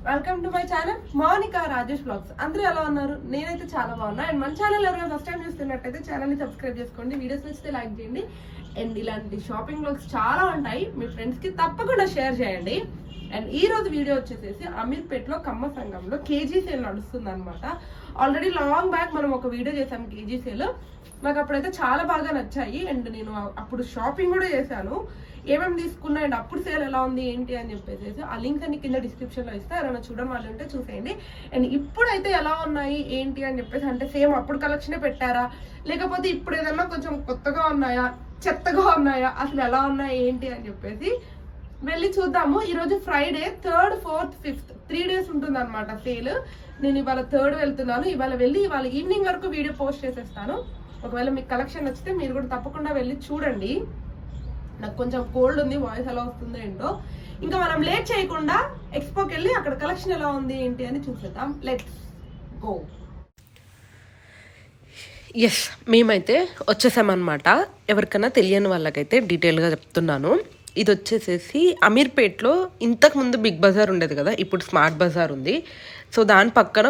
Welcome to my channel Mounika Rajesh vlogs. అందరూ ఎలా ఉన్నారు? నేనైతే చాలా బాగున్నా. అండ్ మన ఛానల్ ఎవరైనా ఫస్ట్ టైం చూస్తున్నట్టయితే ఛానల్ ని సబ్స్క్రైబ్ చేసుకోండి, వీడియోస్ నచ్చితే లైక్ చేయండి. అండ్ ఇలాంటి షాపింగ్ బ్లాగ్స్ చాలా ఉంటాయి, మీ ఫ్రెండ్స్ కి తప్పకుండా షేర్ చేయండి. అండ్ ఈ రోజు వీడియో వచ్చేసి అమీర్పేటలో కమ్మ సంఘంలో కేజీ సేల్ నడుస్తుంది అనమాట. ఆల్రెడీ లాంగ్ బ్యాక్ మనం ఒక వీడియో చేసాం కేజీ సేల్. నాకు అప్పుడైతే చాలా బాగా నచ్చాయి. అండ్ నేను అప్పుడు షాపింగ్ కూడా చేశాను, ఏమేమి తీసుకున్నా అండ్ అప్పుడు సేల్ ఎలా ఉంది ఏంటి అని చెప్పేసి ఆ లింక్స్ అన్ని కింద డిస్క్రిప్షన్ లో ఇస్తే ఎవరైనా చూడడం వాళ్ళు ఉంటే చూసేయండి. అండ్ ఇప్పుడైతే ఎలా ఉన్నాయి ఏంటి అని చెప్పేసి, అంటే సేమ్ అప్పుడు కలెక్షనే పెట్టారా లేకపోతే ఇప్పుడు ఏదన్నా కొంచెం కొత్తగా ఉన్నాయా చెత్తగా ఉన్నాయా అసలు ఎలా ఉన్నాయి ఏంటి అని చెప్పేసి వెళ్ళి చూద్దాము. ఈరోజు Friday 3rd, 4th, 5th 3 days ఉంటుంది అనమాట సేల్. నేను ఇవాళ 3rd వెళ్తున్నాను. ఇవాళ వెళ్ళి ఇవాళ ఈవినింగ్ వరకు వీడియో పోస్ట్ చేసేస్తాను. ఒకవేళ మీకు కలెక్షన్ నచ్చితే మీరు కూడా తప్పకుండా వెళ్ళి చూడండి. నాకు కొంచెం కోల్డ్ ఉంది, వాయిస్ ఎలా వస్తుందో ఏంటో. ఇంకా మనం లేట్ చేయకుండా ఎక్స్పోకి వెళ్ళి అక్కడ కలెక్షన్ ఎలా ఉంది ఏంటి అని చూసేద్దాం. Let's go. ఎస్, మేమైతే వచ్చేసామన్నమాట. ఎవరికైనా తెలియని వాళ్ళకైతే డీటెయిల్గా చెప్తున్నాను. ఇది వచ్చేసేసి అమీర్పేట్లో ఇంతకుముందు బిగ్ బజార్ ఉండేది కదా, ఇప్పుడు స్మార్ట్ బజార్ ఉంది. సో దాని పక్కన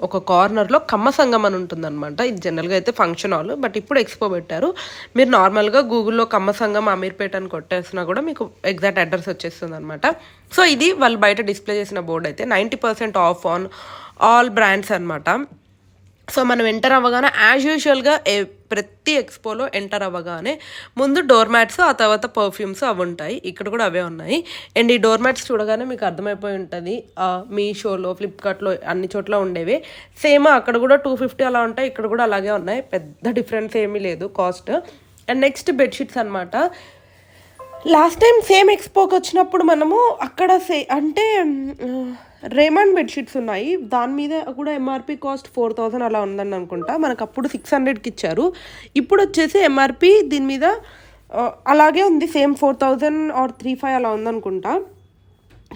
ఒక కార్నర్లో కమ్మ సంఘం అని ఉంటుందన్నమాట. ఇది జనరల్గా అయితే ఫంక్షన్ హాల్, బట్ ఇప్పుడు ఎక్స్పో పెట్టారు. మీరు నార్మల్గా గూగుల్లో కమ్మ సంఘం అమీర్పేట అని కొట్టేసినా కూడా మీకు ఎగ్జాక్ట్ అడ్రస్ వచ్చేస్తుంది అనమాట. సో ఇది వాళ్ళు బయట డిస్ప్లే చేసిన బోర్డు అయితే 90% ఆఫ్ ఆన్ ఆల్ బ్రాండ్స్ అనమాట. సో మనం ఎంటర్ అవ్వగానే యాజ్ యూజువల్గా ప్రతి ఎక్స్పోలో ఎంటర్ అవ్వగానే ముందు డోర్ మ్యాట్స్, ఆ తర్వాత పర్ఫ్యూమ్స్ అవి ఉంటాయి. ఇక్కడ కూడా అవే ఉన్నాయి. అండ్ ఈ డోర్ మ్యాట్స్ చూడగానే మీకు అర్థమైపోయి ఉంటుంది, మీషోలో, ఫ్లిప్కార్ట్లో అన్ని చోట్ల ఉండేవి సేమ్. అక్కడ కూడా 250 అలా ఉంటాయి, ఇక్కడ కూడా అలాగే ఉన్నాయి. పెద్ద డిఫరెన్స్ ఏమీ లేదు కాస్ట్. అండ్ నెక్స్ట్ బెడ్షీట్స్ అనమాట. లాస్ట్ టైం సేమ్ ఎక్స్పోకి వచ్చినప్పుడు మనము అక్కడ అంటే రేమండ్ బెడ్షీట్స్ ఉన్నాయి, దాని మీద కూడా ఎంఆర్పి కాస్ట్ 4000 అలా ఉందని అనుకుంటా. మనకు అప్పుడు 600కి ఇచ్చారు. ఇప్పుడు వచ్చేసి ఎంఆర్పి దీని మీద అలాగే ఉంది, సేమ్ 4000 ఆర్ 35 అలా ఉందనుకుంటా.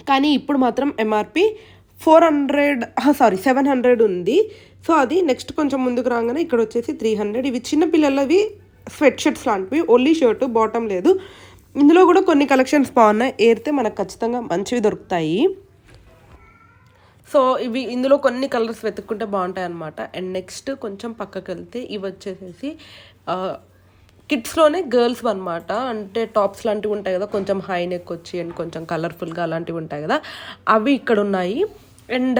కానీ ఇప్పుడు మాత్రం ఎంఆర్పి 700 ఉంది. సో అది నెక్స్ట్ కొంచెం ముందుకు రాగానే ఇక్కడ వచ్చేసి 300. ఇవి చిన్నపిల్లలవి స్వెట్ షర్ట్స్ లాంటివి, ఓన్లీ షర్టు, బాటమ్ లేదు. ఇందులో కూడా కొన్ని కలెక్షన్స్ బాగున్నాయి, ఏరితే మనకు ఖచ్చితంగా మంచివి దొరుకుతాయి. సో ఇవి ఇందులో కొన్ని కలర్స్ వెతుక్కుంటే బాగుంటాయి అనమాట. అండ్ నెక్స్ట్ కొంచెం పక్కకి వెళ్తే ఇవి వచ్చేసేసి కిడ్స్లోనే గర్ల్స్ అనమాట. అంటే టాప్స్ లాంటివి ఉంటాయి కదా, కొంచెం హై నెక్ వచ్చి అండ్ కొంచెం కలర్ఫుల్గా అలాంటివి ఉంటాయి కదా, అవి ఇక్కడ ఉన్నాయి. అండ్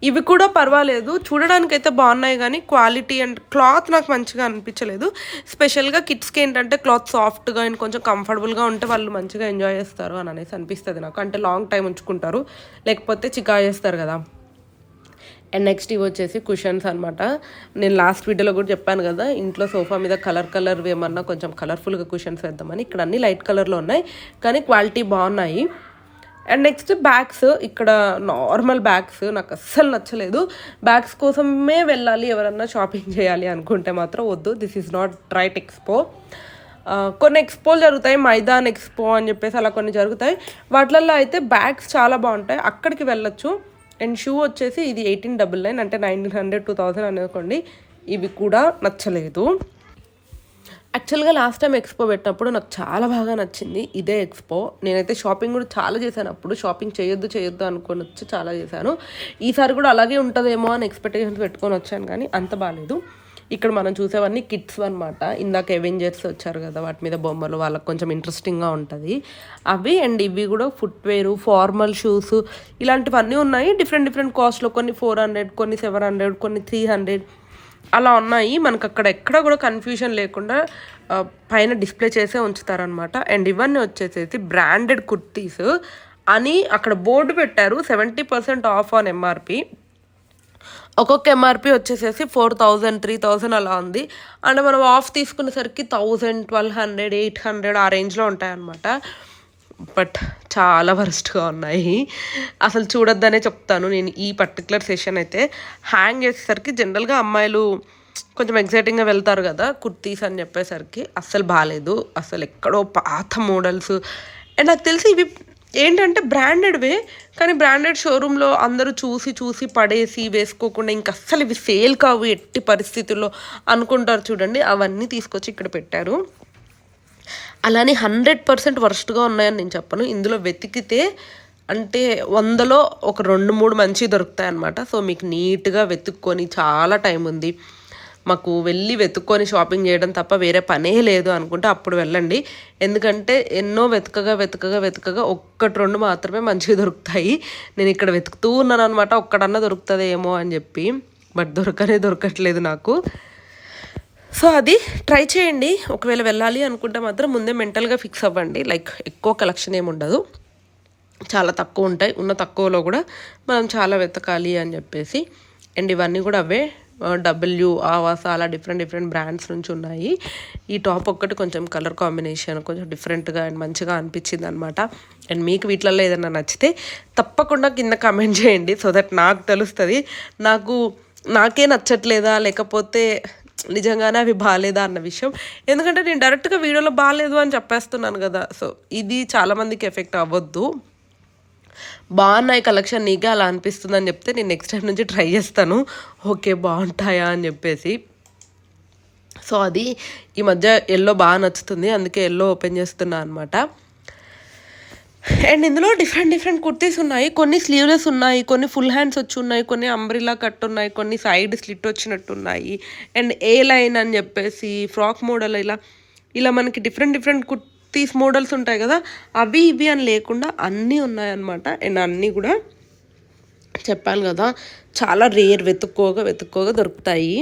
ఇవి కూడా పర్వాలేదు, చూడడానికి అయితే బాగున్నాయి. కానీ క్వాలిటీ అండ్ క్లాత్ నాకు మంచిగా అనిపించలేదు. స్పెషల్గా కిడ్స్కి ఏంటంటే క్లాత్ సాఫ్ట్గా అండ్ కొంచెం కంఫర్టబుల్గా ఉంటే వాళ్ళు మంచిగా ఎంజాయ్ చేస్తారు అని అనేసి అనిపిస్తుంది నాకు. అంటే లాంగ్ టైం ఉంచుకుంటారు, లేకపోతే చికా చేస్తారు కదా. అండ్ నెక్స్ట్ ఇవి వచ్చేసి కుషన్స్ అనమాట. నేను లాస్ట్ వీడియోలో కూడా చెప్పాను కదా, ఇంట్లో సోఫా మీద కలర్ ఏమన్నా కొంచెం కలర్ఫుల్గా కుషన్స్ వేద్దామని. ఇక్కడ అన్ని లైట్ కలర్లో ఉన్నాయి, కానీ క్వాలిటీ బాగున్నాయి. అండ్ నెక్స్ట్ బ్యాగ్స్, ఇక్కడ నార్మల్ బ్యాగ్స్ నాకు అస్సలు నచ్చలేదు. బ్యాగ్స్ కోసమే వెళ్ళాలి ఎవరన్నా షాపింగ్ చేయాలి అనుకుంటే మాత్రం వద్దు, this is not right expo. కొన్ని ఎక్స్పోలు జరుగుతాయి, మైదాన్ ఎక్స్పో అని చెప్పేసి అలా కొన్ని జరుగుతాయి. వాటిల్లో అయితే బ్యాగ్స్ చాలా బాగుంటాయి, అక్కడికి వెళ్ళొచ్చు. అండ్ షూ వచ్చేసి ఇది 1899, అంటే 1900, 2000 అనుకోండి. ఇవి కూడా నచ్చలేదు. యాక్చువల్గా లాస్ట్ టైం ఎక్స్పో పెట్టినప్పుడు నాకు చాలా బాగా నచ్చింది ఇదే ఎక్స్పో. నేనైతే షాపింగ్ కూడా చాలా చేశాను, అప్పుడు షాపింగ్ చేయొద్దు అనుకొని వచ్చి చాలా చేశాను. ఈసారి కూడా అలాగే ఉంటుందేమో అని ఎక్స్పెక్టేషన్స్ పెట్టుకొని వచ్చాను, కానీ అంత బాగాలేదు. ఇక్కడ మనం చూసేవన్నీ కిడ్స్ అనమాట. ఇందాక అవెంజర్స్ వచ్చారు కదా, వాటి మీద బొమ్మలు, వాళ్ళకి కొంచెం ఇంట్రెస్టింగ్గా ఉంటుంది అవి. అండ్ ఇవి కూడా ఫుట్వేరు, ఫార్మల్ షూస్ ఇలాంటివన్నీ ఉన్నాయి. డిఫరెంట్ కాస్ట్లో, కొన్ని 400, కొన్ని 700, కొన్ని 300 అలా ఉన్నాయి. మనకు అక్కడ ఎక్కడ కూడా కన్ఫ్యూజన్ లేకుండా పైన డిస్ప్లే చేసే ఉంచుతారనమాట. అండ్ ఇవన్నీ వచ్చేసేసి బ్రాండెడ్ కుర్తీస్ అని అక్కడ బోర్డు పెట్టారు, 70% ఆఫ్ ఆన్ ఎంఆర్పి. ఒక్కొక్క ఎంఆర్పి వచ్చేసేసి 4000, 3000 అలా ఉంది. అంటే మనం ఆఫ్ తీసుకునేసరికి 1000, 1200, 800 ఆ రేంజ్లో ఉంటాయన్నమాట. బట్ చాలా వరస్ట్గా ఉన్నాయి, అసలు చూడొద్దనే చెప్తాను నేను. ఈ పర్టికులర్ సెషన్ అయితే హ్యాంగ్ చేసేసరికి జనరల్గా అమ్మాయిలు కొంచెం ఎగ్జైటింగ్గా వెళ్తారు కదా కుర్తీస్ అని చెప్పేసరికి అస్సలు బాగాలేదు. అసలు ఎక్కడో పాత మోడల్స్. అండ్ నాకు తెలిసి ఇవి ఏంటంటే బ్రాండెడ్వే, కానీ బ్రాండెడ్ షోరూంలో అందరూ చూసి పడేసి వేసుకోకుండా ఇంక అస్సలు ఇవి సేల్ కావు ఎట్టి పరిస్థితుల్లో అనుకుంటారు చూడండి, అవన్నీ తీసుకొచ్చి ఇక్కడ పెట్టారు. అలానే 100% వర్స్ట్గా ఉన్నాయని నేను చెప్పను. ఇందులో వెతికితే అంటే 100లో ఒక 2-3 మంచివి దొరుకుతాయి అన్నమాట. సో మీకు నీట్గా వెతుక్కొని చాలా టైం ఉంది, మాకు వెళ్ళి వెతుక్కొని షాపింగ్ చేయడం తప్ప వేరే పనే లేదు అనుకుంటే అప్పుడు వెళ్ళండి. ఎందుకంటే ఎన్నో వెతకగా 1-2 మాత్రమే మంచిగా దొరుకుతాయి. నేను ఇక్కడ వెతుకుతూ ఉన్నాను అనమాట, ఒక్కడన్నా దొరుకుతుందేమో అని చెప్పి. బట్ దొరకట్లేదు నాకు. సో అది ట్రై చేయండి. ఒకవేళ వెళ్ళాలి అనుకుంటే మాత్రం ముందే మెంటల్గా ఫిక్స్ అవ్వండి. లైక్ ఎక్కువ కలెక్షన్ ఏమి ఉండదు, చాలా తక్కువ ఉంటాయి. ఉన్న తక్కువలో కూడా మనం చాలా వెతకాలి అని చెప్పేసి. అండ్ ఇవన్నీ కూడా అవే డబ్ల్యూ, ఆవాస అలా డిఫరెంట్ బ్రాండ్స్ నుంచి ఉన్నాయి. ఈ టాప్ ఒక్కటి కొంచెం కలర్ కాంబినేషన్ కొంచెం డిఫరెంట్గా అండ్ మంచిగా అనిపించింది అనమాట. అండ్ మీకు వీటిలలో ఏదైనా నచ్చితే తప్పకుండా కింద కమెంట్ చేయండి, సో దట్ నాకు తెలుస్తుంది నాకే నచ్చట్లేదా లేకపోతే నిజంగానే అవి బాగాలేదా అన్న విషయం. ఎందుకంటే నేను డైరెక్ట్గా వీడియోలో బాగాలేదు అని చెప్పేస్తున్నాను కదా, సో ఇది చాలామందికి ఎఫెక్ట్ అవ్వద్దు. బాగున్నాయి కలెక్షన్, నీకే అలా అనిపిస్తుంది అని చెప్తే నేను నెక్స్ట్ టైం నుంచి ట్రై చేస్తాను ఓకే బాగుంటాయా అని చెప్పేసి. సో అది ఈ మధ్య ఎల్లో బాగా నచ్చుతుంది, అందుకే ఎల్లో ఓపెన్ చేస్తున్నా అనమాట. అండ్ ఇందులో డిఫరెంట్ కుర్తీస్ ఉన్నాయి. కొన్ని స్లీవ్లెస్ ఉన్నాయి, కొన్ని ఫుల్ హ్యాండ్స్ వచ్చి ఉన్నాయి, కొన్ని అంబ్రిలా కట్ ఉన్నాయి, కొన్ని సైడ్ స్లిట్ వచ్చినట్టు ఉన్నాయి. అండ్ ఏ లైన్ అని చెప్పేసి ఫ్రాక్ మోడల్ ఇలా మనకి డిఫరెంట్ కుర్తీస్ మోడల్స్ ఉంటాయి కదా, అవి ఇవి అని లేకుండా అన్నీ ఉన్నాయన్నమాట. అండ్ అన్నీ కూడా చెప్పాను కదా చాలా రేర్, వెతుక్కోగా దొరుకుతాయి.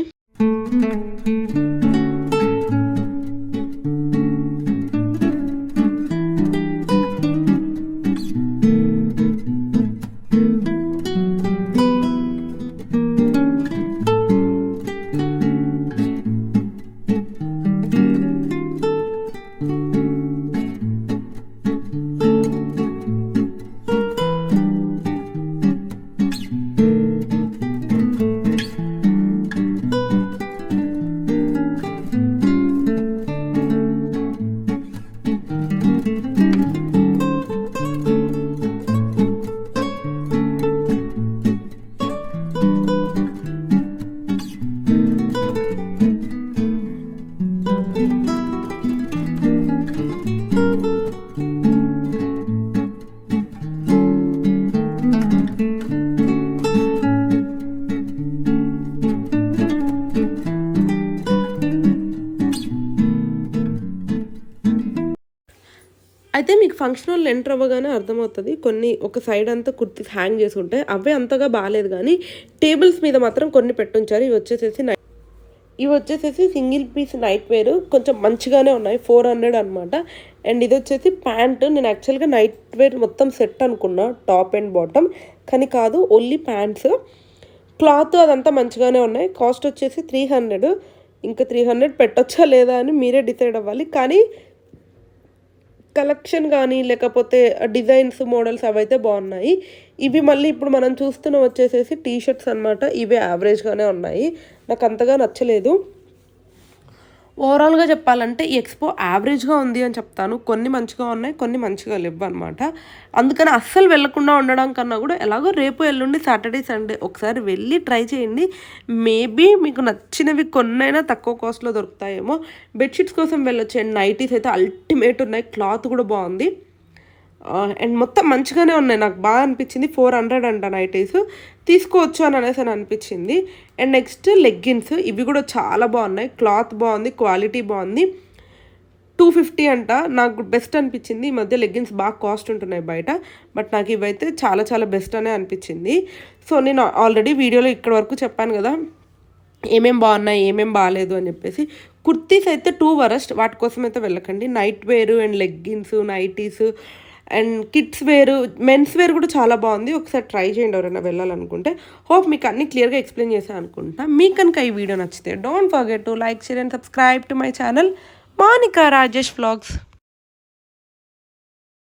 అయితే మీకు ఫంక్షన్ హాల్ ఎంటర్ అవ్వగానే అర్థమవుతుంది, కొన్ని ఒక సైడ్ అంతా కుర్తీస్ హ్యాంగ్ చేసి ఉంటాయి, అవే అంతగా బాగాలేదు. కానీ టేబుల్స్ మీద మాత్రం కొన్ని పెట్టుంచారు. ఇవి వచ్చేసేసి సింగిల్ పీస్ నైట్ వేర్, కొంచెం మంచిగానే ఉన్నాయి, 400 అనమాట. అండ్ ఇది వచ్చేసి ప్యాంట్. నేను యాక్చువల్గా నైట్ వేర్ మొత్తం సెట్ అనుకున్నా, టాప్ అండ్ బాటమ్, కానీ కాదు, ఓన్లీ ప్యాంట్స్. క్లాత్ అదంతా మంచిగానే ఉన్నాయి. కాస్ట్ వచ్చేసి 300. ఇంకా 300 పెట్టొచ్చా లేదా అని మీరే డిసైడ్ అవ్వాలి. కానీ కలెక్షన్ కానీ లేకపోతే డిజైన్స్ మోడల్స్ అవైతే బాగున్నాయి. ఇవి మళ్ళీ ఇప్పుడు మనం చూస్తున్న వచ్చేసేసి టీ షర్ట్స్ అనమాట. ఇవే యావరేజ్గానే ఉన్నాయి, నాకు అంతగా నచ్చలేదు. ఓవరాల్గా చెప్పాలంటే ఈ ఎక్స్పో యావరేజ్గా ఉంది అని చెప్తాను. కొన్ని మంచిగా ఉన్నాయి, కొన్ని మంచిగా లేవు అనమాట. అందుకని అస్సలు వెళ్ళకుండా ఉండడం కన్నా కూడా ఎలాగో రేపు ఎల్లుండి సాటర్డే సండే ఒకసారి వెళ్ళి ట్రై చేయండి. మేబీ మీకు నచ్చినవి కొన్నైనా తక్కువ కాస్ట్లో దొరుకుతాయేమో. బెడ్షీట్స్ కోసం వెళ్ళొచ్చు. అండ్ నైటీస్ అయితే అల్టిమేట్ ఉన్నాయి, క్లాత్ కూడా బాగుంది. అండ్ మొత్తం మంచిగానే ఉన్నాయి, నాకు బాగా అనిపించింది. 400 అంట నైటీస్, తీసుకోవచ్చు అని అనిపించింది. అండ్ నెక్స్ట్ లెగ్గిన్స్, ఇవి కూడా చాలా బాగున్నాయి, క్లాత్ బాగుంది, క్వాలిటీ బాగుంది. 250 అంట, నాకు బెస్ట్ అనిపించింది. ఈ మధ్య లెగ్గిన్స్ బాగా కాస్ట్ ఉంటున్నాయి బయట, బట్ నాకు ఇవైతే చాలా బెస్ట్ అనే అనిపించింది. సో నేను ఆల్రెడీ వీడియోలో ఇక్కడ వరకు చెప్పాను కదా ఏమేం బాగున్నాయి ఏమేం బాగాలేదు అని చెప్పేసి. కుర్తీస్ అయితే 2 వరస్ట్, వాటి కోసం అయితే వెళ్ళకండి. Night wear and leggings, nighties and kids wear, men's wear కూడా చాలా బాగుంది. ఒకసారి ట్రై చేయండి ఎవరైనా వెళ్ళాలనుకుంటే. హోప్ మీకు అన్ని క్లియర్గా ఎక్స్ప్లెయిన్ చేశాను అనుకుంటా. మీకు కనుక ఈ వీడియో నచ్చితే don't forget to like, share and subscribe to my channel Monika Rajesh vlogs.